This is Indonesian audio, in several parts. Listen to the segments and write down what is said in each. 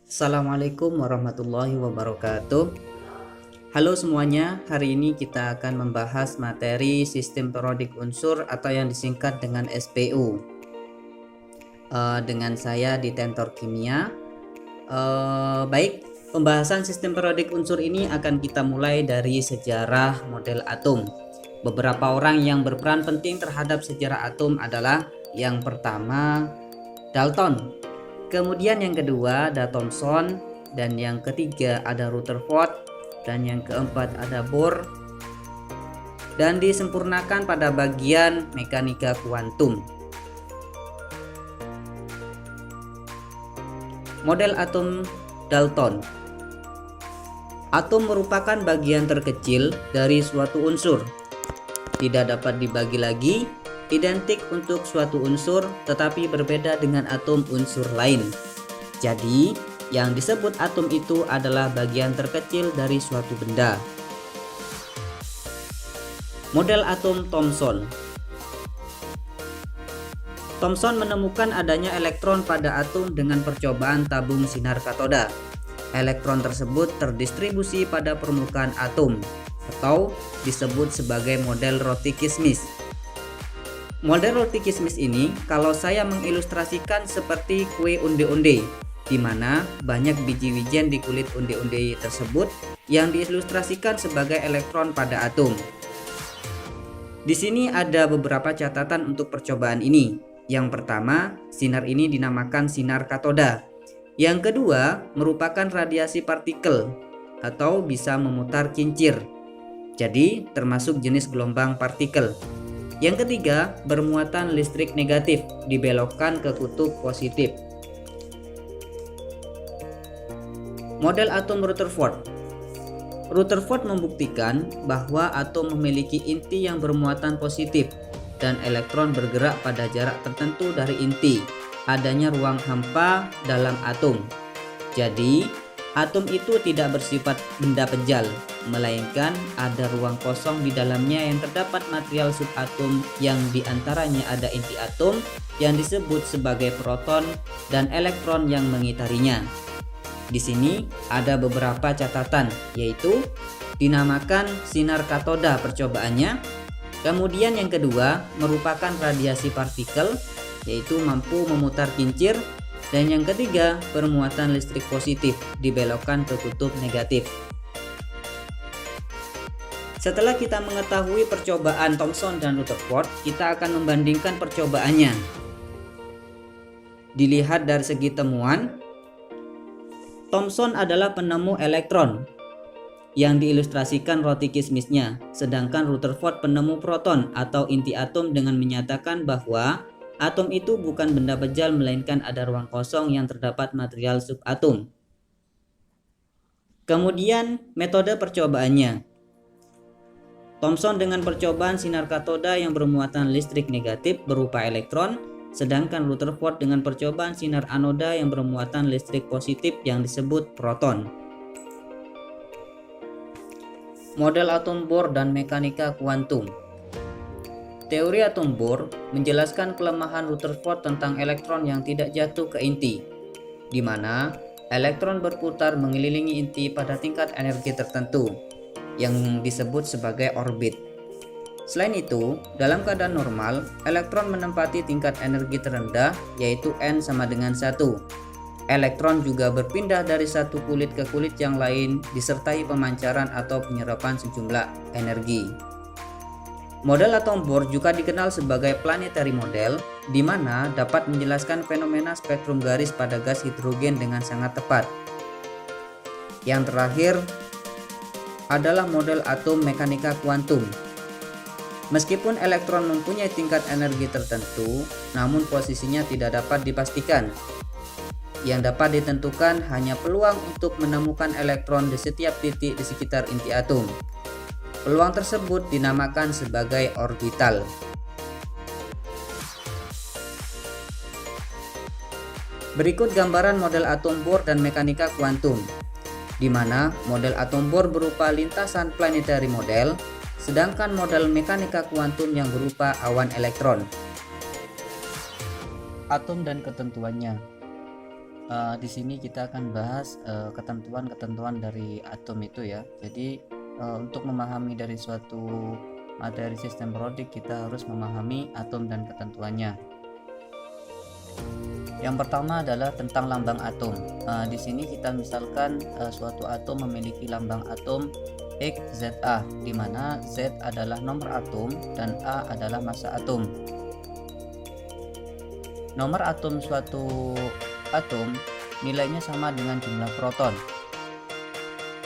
Assalamualaikum warahmatullahi wabarakatuh. Halo semuanya, hari ini kita akan membahas materi sistem periodik unsur atau yang disingkat dengan SPU. Dengan saya di Tentor Kimia. Baik, pembahasan sistem periodik unsur ini akan kita mulai dari sejarah model atom. Beberapa orang yang berperan penting terhadap sejarah atom adalah yang pertama Dalton, kemudian yang kedua ada Thomson, dan yang ketiga ada Rutherford, dan yang keempat ada Bohr, dan disempurnakan pada bagian mekanika kuantum. Model atom Dalton. Atom merupakan bagian terkecil dari suatu unsur. Tidak dapat dibagi lagi, identik untuk suatu unsur tetapi berbeda dengan atom unsur lain. Jadi, yang disebut atom itu adalah bagian terkecil dari suatu benda. Model atom Thomson. Thomson menemukan adanya elektron pada atom dengan percobaan tabung sinar katoda. Elektron tersebut terdistribusi pada permukaan atom atau disebut sebagai model roti kismis. Model roti kismis ini kalau saya mengilustrasikan seperti kue onde-onde, di mana banyak biji wijen di kulit onde-onde tersebut yang diilustrasikan sebagai elektron pada atom. Di sini ada beberapa catatan untuk percobaan ini. Yang pertama, sinar ini dinamakan sinar katoda. Yang kedua, merupakan radiasi partikel atau bisa memutar kincir. Jadi, termasuk jenis gelombang partikel. Yang ketiga, bermuatan listrik negatif dibelokkan ke kutub positif. Model atom Rutherford. Rutherford membuktikan bahwa atom memiliki inti yang bermuatan positif dan elektron bergerak pada jarak tertentu dari inti. Adanya ruang hampa dalam atom. Jadi, atom itu tidak bersifat benda pejal, melainkan ada ruang kosong di dalamnya yang terdapat material subatom yang diantaranya ada inti atom yang disebut sebagai proton dan elektron yang mengitarinya. Di sini ada beberapa catatan, yaitu dinamakan sinar katoda percobaannya. Kemudian yang kedua merupakan radiasi partikel, yaitu mampu memutar kincir. Dan yang ketiga, bermuatan listrik positif dibelokkan ke kutub negatif. Setelah kita mengetahui percobaan Thomson dan Rutherford, kita akan membandingkan percobaannya. Dilihat dari segi temuan, Thomson adalah penemu elektron yang diilustrasikan roti kismisnya, sedangkan Rutherford penemu proton atau inti atom dengan menyatakan bahwa atom itu bukan benda pejal melainkan ada ruang kosong yang terdapat material subatom. Kemudian metode percobaannya. Thomson dengan percobaan sinar katoda yang bermuatan listrik negatif berupa elektron, sedangkan Rutherford dengan percobaan sinar anoda yang bermuatan listrik positif yang disebut proton. Model atom Bohr dan mekanika kuantum. Teori atom Bohr menjelaskan kelemahan Rutherford tentang elektron yang tidak jatuh ke inti, di mana elektron berputar mengelilingi inti pada tingkat energi tertentu yang disebut sebagai orbit. Selain itu, dalam keadaan normal, elektron menempati tingkat energi terendah yaitu N sama dengan 1. Elektron juga berpindah dari satu kulit ke kulit yang lain disertai pemancaran atau penyerapan sejumlah energi. Model atom Bohr juga dikenal sebagai planetary model, di mana dapat menjelaskan fenomena spektrum garis pada gas hidrogen dengan sangat tepat. Yang terakhir adalah model atom mekanika kuantum. Meskipun elektron mempunyai tingkat energi tertentu, namun posisinya tidak dapat dipastikan. Yang dapat ditentukan hanya peluang untuk menemukan elektron di setiap titik di sekitar inti atom. Peluang tersebut dinamakan sebagai orbital. Berikut gambaran model atom Bohr dan mekanika kuantum, di mana model atom Bohr berupa lintasan planetary model, sedangkan model mekanika kuantum yang berupa awan elektron. Atom dan ketentuannya. Di sini kita akan bahas ketentuan-ketentuan dari atom itu ya. Jadi untuk memahami dari suatu materi sistem periodik kita harus memahami atom dan ketentuannya. Yang pertama adalah tentang lambang atom. Di sini kita misalkan suatu atom memiliki lambang atom XZA, di mana Z adalah nomor atom dan A adalah massa atom. Nomor atom suatu atom nilainya sama dengan jumlah proton,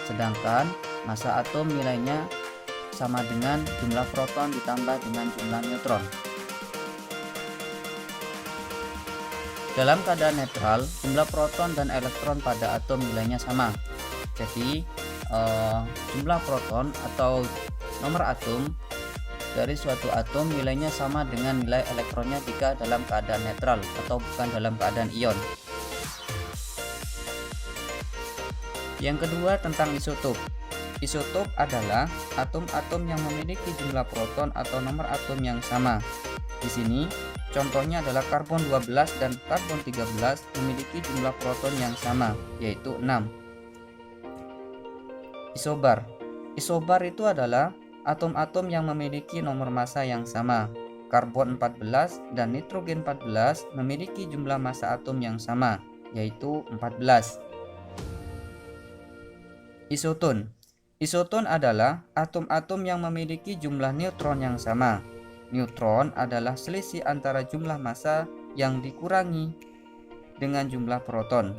sedangkan massa atom nilainya sama dengan jumlah proton ditambah dengan jumlah neutron. Dalam keadaan netral, jumlah proton dan elektron pada atom nilainya sama. Jadi jumlah proton atau nomor atom dari suatu atom nilainya sama dengan nilai elektronnya jika dalam keadaan netral atau bukan dalam keadaan ion. Yang kedua tentang isotop. Isotop adalah atom-atom yang memiliki jumlah proton atau nomor atom yang sama. Di sini contohnya adalah karbon 12 dan karbon 13 memiliki jumlah proton yang sama, yaitu 6. Isobar. Isobar itu adalah atom-atom yang memiliki nomor massa yang sama. Karbon 14 dan nitrogen 14 memiliki jumlah massa atom yang sama, yaitu 14. Isoton. Isoton adalah atom-atom yang memiliki jumlah neutron yang sama. Neutron adalah selisih antara jumlah massa yang dikurangi dengan jumlah proton.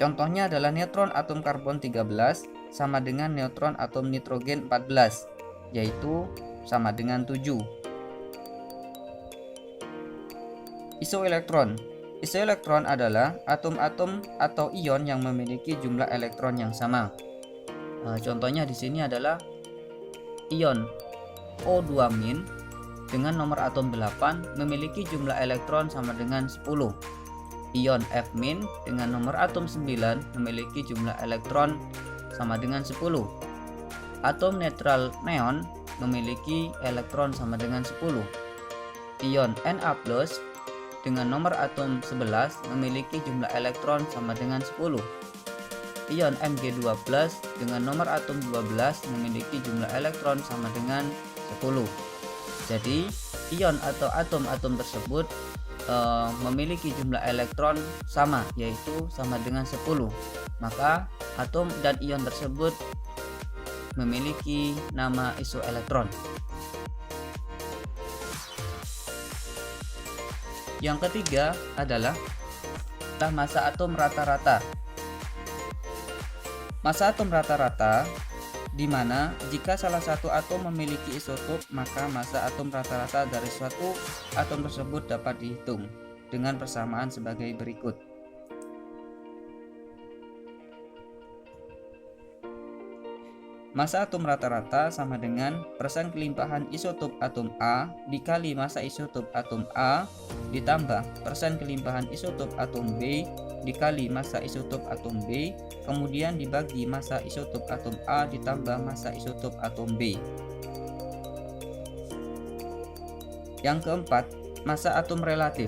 Contohnya adalah neutron atom karbon 13 sama dengan neutron atom nitrogen 14, yaitu sama dengan 7. Isoelektron. Isoelektron adalah atom-atom atau ion yang memiliki jumlah elektron yang sama. Contohnya di sini adalah ion O2- dengan nomor atom 8 memiliki jumlah elektron sama dengan 10. Ion F- dengan nomor atom 9 memiliki jumlah elektron sama dengan 10. Atom netral neon memiliki elektron sama dengan 10. Ion Na+ dengan nomor atom 11 memiliki jumlah elektron sama dengan 10. Ion Mg2+ dengan nomor atom 12 memiliki jumlah elektron sama dengan 10. Jadi ion atau atom-atom tersebut memiliki jumlah elektron sama, yaitu sama dengan 10. Maka atom dan ion tersebut memiliki nama isoelektron. Yang ketiga adalah massa atom rata-rata. Massa atom rata-rata di mana jika salah satu atom memiliki isotop, maka massa atom rata-rata dari suatu atom tersebut dapat dihitung dengan persamaan sebagai berikut. Massa atom rata-rata sama dengan persen kelimpahan isotop atom A dikali massa isotop atom A ditambah persen kelimpahan isotop atom B dikali massa isotop atom B kemudian dibagi massa isotop atom A ditambah massa isotop atom B. Yang keempat, massa atom relatif,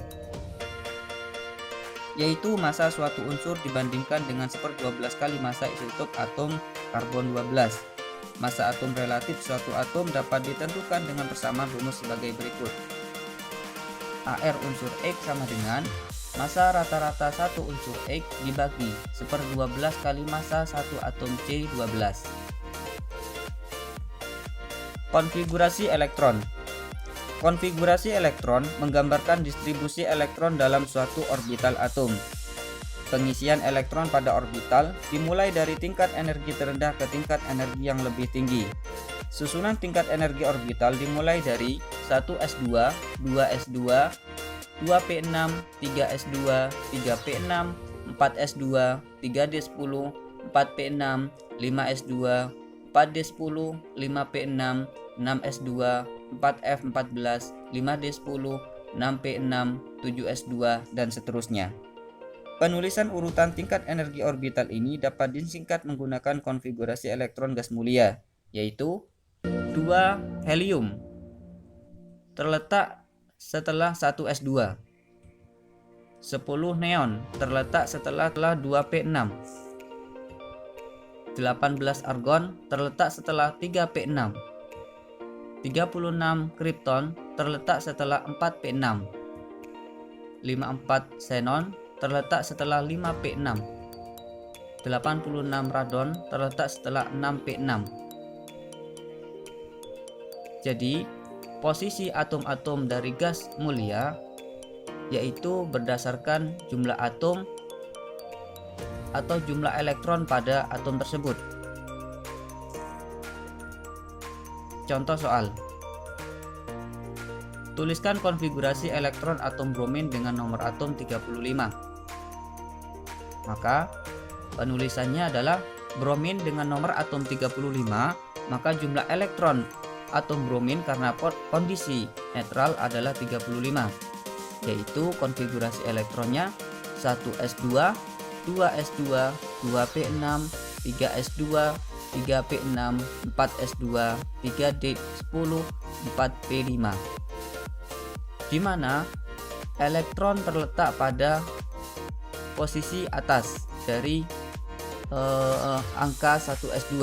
yaitu massa suatu unsur dibandingkan dengan 1/12 kali massa isotop atom karbon 12. Massa atom relatif suatu atom dapat ditentukan dengan persamaan rumus sebagai berikut. AR unsur X sama dengan massa rata-rata satu unsur X dibagi 1/12 kali massa satu atom C12. Konfigurasi elektron. Konfigurasi elektron menggambarkan distribusi elektron dalam suatu orbital atom. Pengisian elektron pada orbital dimulai dari tingkat energi terendah ke tingkat energi yang lebih tinggi. Susunan tingkat energi orbital dimulai dari 1s2, 2s2, 2p6, 3s2, 3p6, 4s2, 3d10, 4p6, 5s2, 4d10, 5p6, 6s2, 4f14, 5d10, 6p6, 7s2, dan seterusnya. Penulisan urutan tingkat energi orbital ini dapat disingkat menggunakan konfigurasi elektron gas mulia, yaitu 2 helium terletak setelah 1s2. 10 neon terletak setelah 2p6. 18 argon terletak setelah 3p6. 36 krypton terletak setelah 4p6. 54 xenon terletak setelah 5p6. 86 radon terletak setelah 6p6. Jadi, posisi atom-atom dari gas mulia yaitu berdasarkan jumlah atom atau jumlah elektron pada atom tersebut. Contoh soal. Tuliskan konfigurasi elektron atom bromin dengan nomor atom 35. Maka penulisannya adalah bromin dengan nomor atom 35, maka jumlah elektron atom bromin karena kondisi netral adalah 35, yaitu konfigurasi elektronnya 1s2, 2s2, 2p6, 3s2, 3p6, 4s2, 3d10, 4p5, di mana elektron terletak pada posisi atas dari angka 1s2.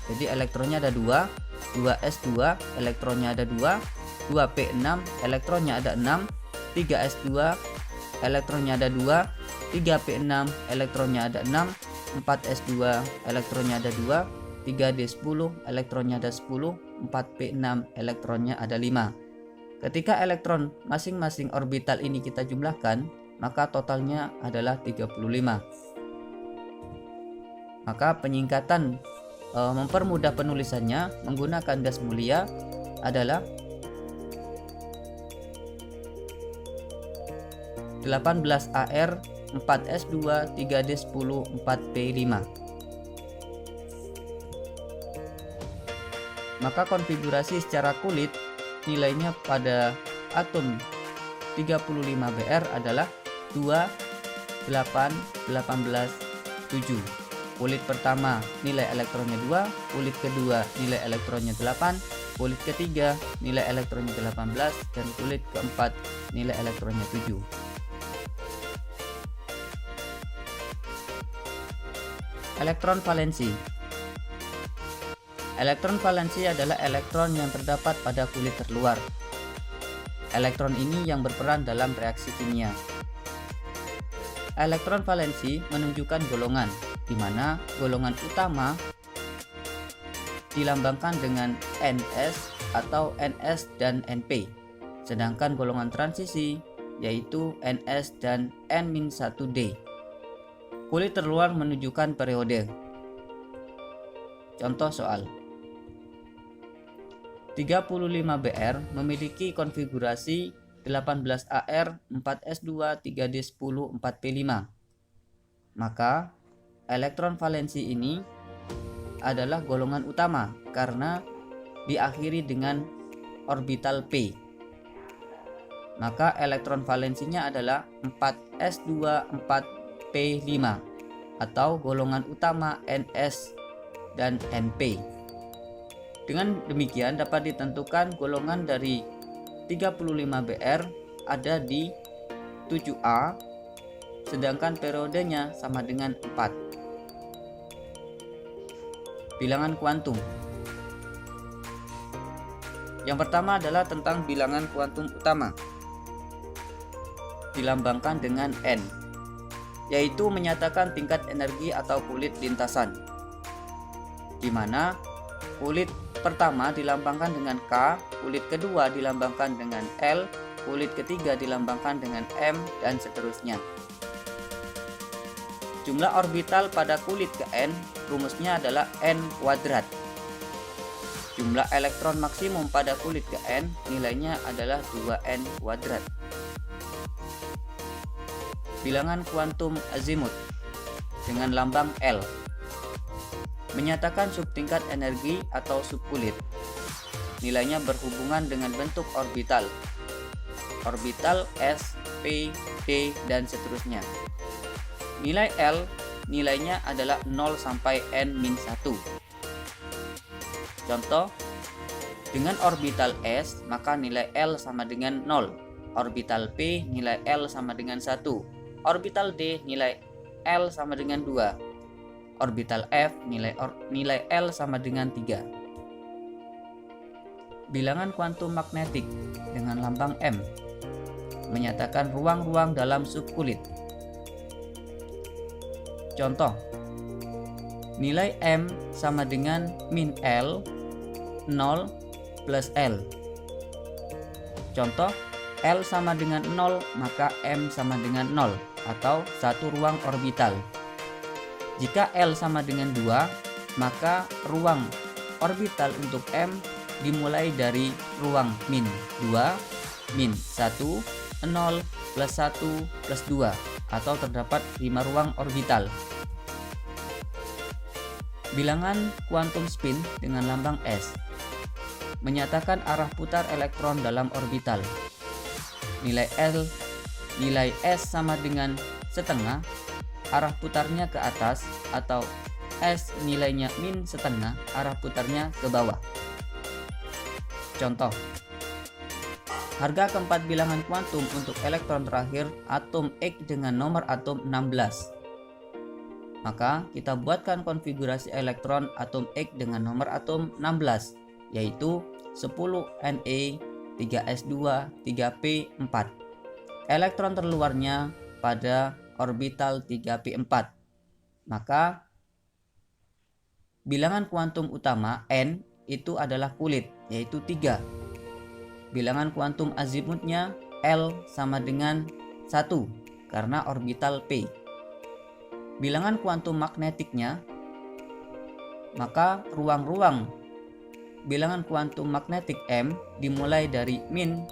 Jadi elektronnya ada 2, 2s2 elektronnya ada 2, 2p6 elektronnya ada 6, 3s2 elektronnya ada 2, 3p6 elektronnya ada 6, 4s2 elektronnya ada 2, 3d10 elektronnya ada 10, 4p6 elektronnya ada 5. Ketika elektron masing-masing orbital ini kita jumlahkan, maka totalnya adalah 35. Maka penyingkatan mempermudah penulisannya menggunakan gas mulia adalah 18AR, 4S2, 3D10, 4P5. Maka konfigurasi secara kulit nilainya pada atom 35Br adalah 2, 8, 18, 7. Kulit pertama nilai elektronnya 2, kulit kedua nilai elektronnya 8, kulit ketiga nilai elektronnya 18, dan kulit keempat nilai elektronnya 7. Elektron valensi. Elektron valensi adalah elektron yang terdapat pada kulit terluar. Elektron ini yang berperan dalam reaksi kimia. Elektron valensi menunjukkan golongan, di mana golongan utama dilambangkan dengan Ns atau Ns dan Np, sedangkan golongan transisi yaitu Ns dan N-1d. Kulit terluar menunjukkan periode. Contoh soal. 35Br memiliki konfigurasi 18AR, 4S2, 3D10, 4P5. Maka elektron valensi ini adalah golongan utama karena diakhiri dengan orbital P. Maka elektron valensinya adalah 4S2, 4P5 atau golongan utama Ns dan Np. Dengan demikian dapat ditentukan golongan dari 35Br ada di 7A, sedangkan periodenya sama dengan 4. Bilangan kuantum. Yang pertama adalah tentang bilangan kuantum utama, dilambangkan dengan N, yaitu menyatakan tingkat energi atau kulit lintasan, di mana kulit pertama dilambangkan dengan K, kulit kedua dilambangkan dengan L, kulit ketiga dilambangkan dengan M, dan seterusnya. Jumlah orbital pada kulit ke N, rumusnya adalah N kuadrat. Jumlah elektron maksimum pada kulit ke N, nilainya adalah 2N kuadrat. Bilangan kuantum azimut dengan lambang L menyatakan subtingkat energi atau subkulit. Nilainya berhubungan dengan bentuk orbital. Orbital S, P, D, dan seterusnya. Nilai L nilainya adalah 0 sampai N-1. Contoh, dengan orbital S maka nilai L sama dengan 0. Orbital P nilai L sama dengan 1. Orbital D nilai L sama dengan 2. Orbital F nilai L sama dengan 3. Bilangan kuantum magnetik dengan lambang M menyatakan ruang-ruang dalam subkulit. Contoh, nilai M sama dengan min L, 0 plus L. Contoh, L sama dengan 0, maka M sama dengan 0 atau satu ruang orbital. Jika L sama dengan 2, maka ruang orbital untuk M dimulai dari ruang min 2, min 1, 0, plus 1, plus 2 atau terdapat 5 ruang orbital. Bilangan kuantum spin dengan lambang S menyatakan arah putar elektron dalam orbital. Nilai S sama dengan setengah, arah putarnya ke atas, atau S nilainya min setengah, arah putarnya ke bawah. Contoh, harga keempat bilangan kuantum untuk elektron terakhir atom X dengan nomor atom 16. Maka kita buatkan konfigurasi elektron atom X dengan nomor atom 16, yaitu 10 Ne, 3s2, 3p4. Elektron terluarnya pada orbital 3p4. Maka bilangan kuantum utama N itu adalah kulit, yaitu 3. Bilangan kuantum azimutnya L sama dengan 1 karena orbital P. Bilangan kuantum magnetiknya, maka ruang-ruang bilangan kuantum magnetik M dimulai dari min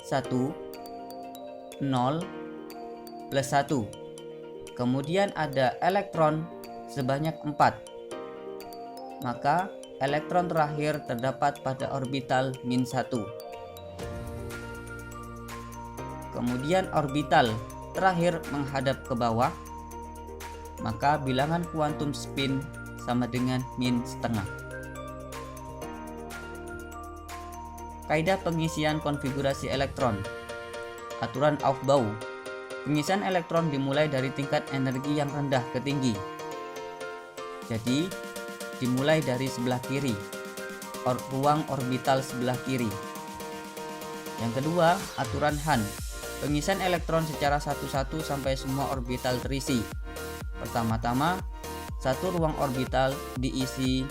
1, 0, plus 1. Kemudian ada elektron sebanyak 4. Maka elektron terakhir terdapat pada orbital min 1. Kemudian orbital terakhir menghadap ke bawah, maka bilangan kuantum spin sama dengan min setengah. Kaidah pengisian konfigurasi elektron. Aturan Aufbau. Pengisian elektron dimulai dari tingkat energi yang rendah ke tinggi. Jadi, dimulai dari sebelah kiri, ruang orbital sebelah kiri. Yang kedua, aturan Hahn. Pengisian elektron secara satu-satu sampai semua orbital terisi. Pertama-tama, satu ruang orbital diisi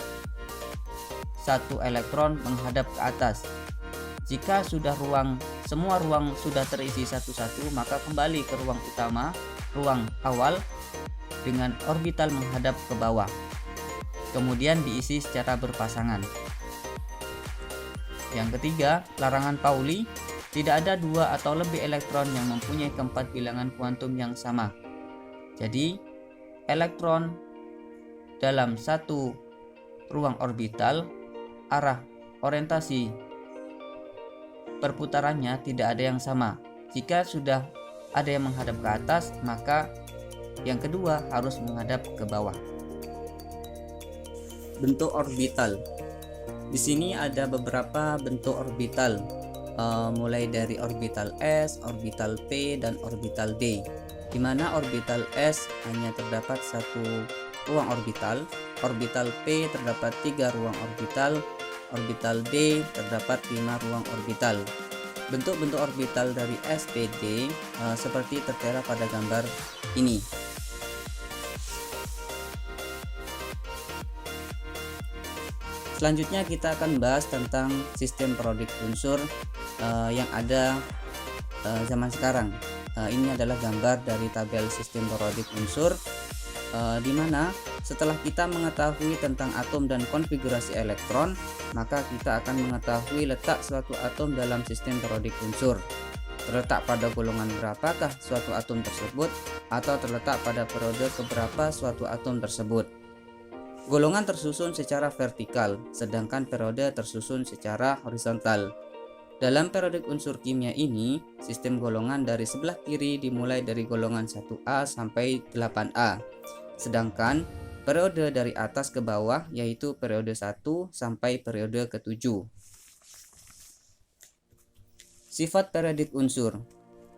satu elektron menghadap ke atas. Jika semua ruang sudah terisi satu-satu, maka kembali ke ruang utama, ruang awal dengan orbital menghadap ke bawah. Kemudian diisi secara berpasangan. Yang ketiga, larangan Pauli. Tidak ada 2 atau lebih elektron yang mempunyai keempat bilangan kuantum yang sama. Jadi, elektron dalam satu ruang orbital, arah orientasi perputarannya tidak ada yang sama. Jika sudah ada yang menghadap ke atas, maka yang kedua harus menghadap ke bawah. Bentuk orbital. Di sini ada beberapa bentuk orbital, mulai dari orbital S, orbital P, dan orbital D. Di mana orbital S hanya terdapat satu ruang orbital, orbital P terdapat 3 ruang orbital, orbital D terdapat 5 ruang orbital. Bentuk-bentuk orbital dari S, P, D seperti tertera pada gambar ini. Selanjutnya kita akan bahas tentang sistem periodik unsur yang ada zaman sekarang. Ini adalah gambar dari tabel sistem periodik unsur, di mana setelah kita mengetahui tentang atom dan konfigurasi elektron, maka kita akan mengetahui letak suatu atom dalam sistem periodik unsur. Terletak pada golongan berapakah suatu atom tersebut, atau terletak pada periode keberapa suatu atom tersebut. Golongan tersusun secara vertikal, sedangkan periode tersusun secara horizontal. Dalam periodik unsur kimia ini, sistem golongan dari sebelah kiri dimulai dari golongan 1A sampai 8A. Sedangkan periode dari atas ke bawah yaitu periode 1 sampai periode ke-7. Sifat periodik unsur.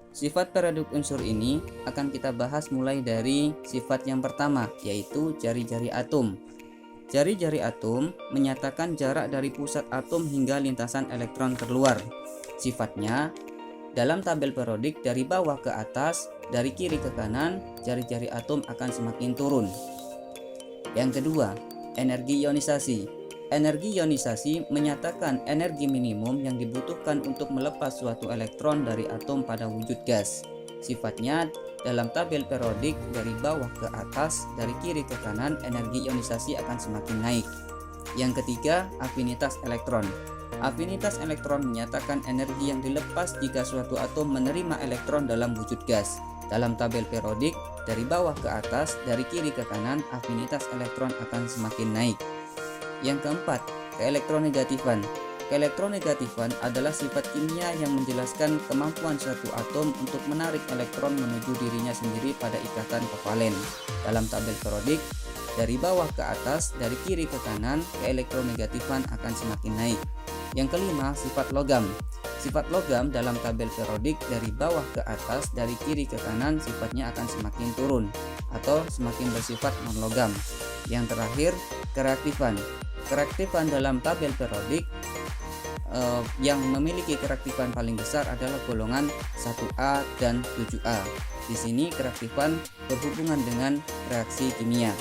Sifat periodik unsur ini akan kita bahas mulai dari sifat yang pertama, yaitu jari-jari atom. Jari-jari atom menyatakan jarak dari pusat atom hingga lintasan elektron terluar. Sifatnya, dalam tabel periodik dari bawah ke atas, dari kiri ke kanan, jari-jari atom akan semakin turun. Yang kedua, energi ionisasi. Energi ionisasi menyatakan energi minimum yang dibutuhkan untuk melepas suatu elektron dari atom pada wujud gas. Sifatnya, dalam tabel periodik dari bawah ke atas, dari kiri ke kanan, energi ionisasi akan semakin naik. Yang ketiga, afinitas elektron. Afinitas elektron menyatakan energi yang dilepas jika suatu atom menerima elektron dalam wujud gas. Dalam tabel periodik, dari bawah ke atas, dari kiri ke kanan, afinitas elektron akan semakin naik. Yang keempat, keelektronegatifan. Keelektronegatifan adalah sifat kimia yang menjelaskan kemampuan suatu atom untuk menarik elektron menuju dirinya sendiri pada ikatan kovalen. Dalam tabel periodik, dari bawah ke atas, dari kiri ke kanan, keelektronegatifan akan semakin naik. Yang kelima, sifat logam. Sifat logam dalam tabel periodik dari bawah ke atas, dari kiri ke kanan, sifatnya akan semakin turun atau semakin bersifat non-logam. Yang terakhir, kereaktifan. Kereaktifan dalam tabel periodik yang memiliki kereaktifan paling besar adalah golongan 1A dan 7A. Di sini kereaktifan berhubungan dengan reaksi kimia.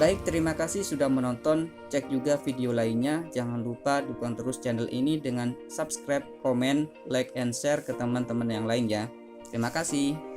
Baik, terima kasih sudah menonton. Cek juga video lainnya. Jangan lupa dukung terus channel ini dengan subscribe, komen, like, and share ke teman-teman yang lain ya. Terima kasih.